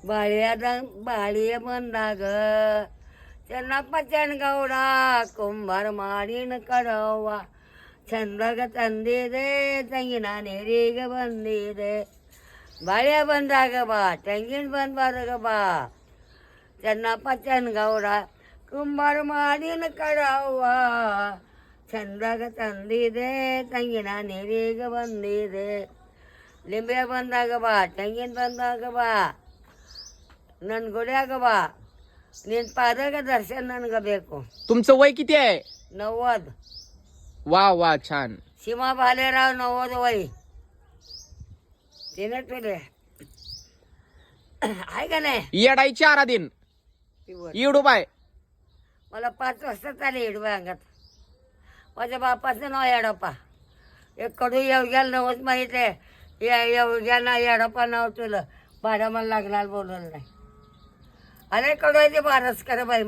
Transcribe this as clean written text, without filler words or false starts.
बाळी बंदा ग त्यांना पचन गौडा कुंभार माडीन कडवा छंद ग तंदी दे तंगिना नेरी ग बंदी दे बाळ्या बंदा ग बा टंगीन बंद ग बा त्यांना पचन गौडा कुंभार माडीन कडवा छंद ग तंदी दे तंगिना नेरी ग बंदी दे लिंब्या बंदा ग बा टंगीन बंदा ग बा ನನ್ಗುಡ್ಯಾಗ ಬಾ ನಿನ್ ಪಾದಾಗ ದರ್ಶನ ನನಗೆ ಬೇಕು तुमचं वय किती आहे 90 वा वा छान सीमा भालेराव 90 वय तिने तुले आहे का नाही येडाई 4 दिन येडू बाय मला 5 वाजता चाले हिडवा अंगात माझ्या बापाचं नाव येडप्पा एक कडू येवग्याला नवस माहीत आहे येवग्याला येडप्पा नाव तुला भाड्या मला लागणार बोलवलं नाही अरे कडवायचे बारस कर बाई